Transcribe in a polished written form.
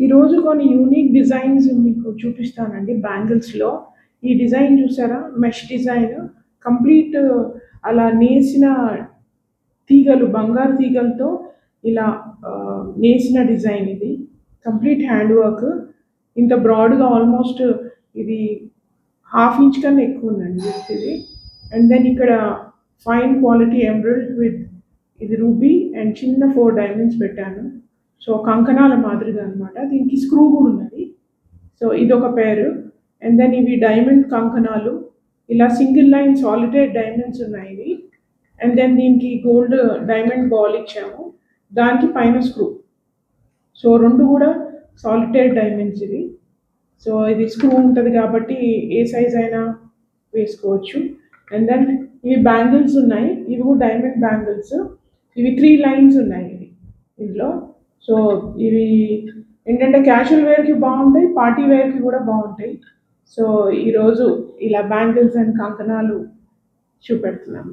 ఈరోజు కొన్ని unique designs మీకు చూపిస్తానండి బ్యాంగిల్స్లో. ఈ డిజైన్ చూసారా, మెష్ డిజైన్ కంప్లీట్ అలా నేసిన తీగలు, బంగారు తీగలతో ఇలా నేసిన డిజైన్. ఇది కంప్లీట్ హ్యాండ్ వర్క్. ఇంత బ్రాడ్గా ఆల్మోస్ట్ ఇది హాఫ్ ఇంచ్ కన్నా ఎక్కువ ఉందండి ఇది. అండ్ దెన్ ఇక్కడ ఫైన్ క్వాలిటీ ఎమరల్డ్ విత్ ఇది రూబీ అండ్ చిన్న 4 డైమండ్స్ పెట్టాను. సో కంకణాల మాదిరిగా అనమాట. దీనికి స్క్రూ కూడా ఉన్నది. సో ఇదొక పేరు. అండ్ దెన్ ఇవి డైమండ్ కంకణాలు, ఇలా సింగిల్ లైన్ సాలిటైడ్ డైమండ్స్ ఉన్నాయి ఇవి. అండ్ దెన్ దీనికి గోల్డ్ డైమండ్ బాల్ ఇచ్చాము, దానికి పైన స్క్రూ. సో రెండు కూడా సాలిటైడ్ డైమండ్స్ ఇవి. సో ఇది స్క్రూ ఉంటుంది కాబట్టి ఏ సైజ్ అయినా వేసుకోవచ్చు. అండ్ దెన్ ఇవి బ్యాంగిల్స్ ఉన్నాయి, ఇవి కూడా డైమండ్ బ్యాంగిల్స్. ఇవి 3 లైన్స్ ఉన్నాయి ఇవి ఇందులో. సో ఇవి ఏంటంటే క్యాజువల్ వేర్కి బాగుంటాయి, పార్టీ వేర్కి కూడా బాగుంటాయి. సో ఈరోజు ఇలా బ్యాంగిల్స్ అండ్ కంకణాలు చూపెడుతున్నాను.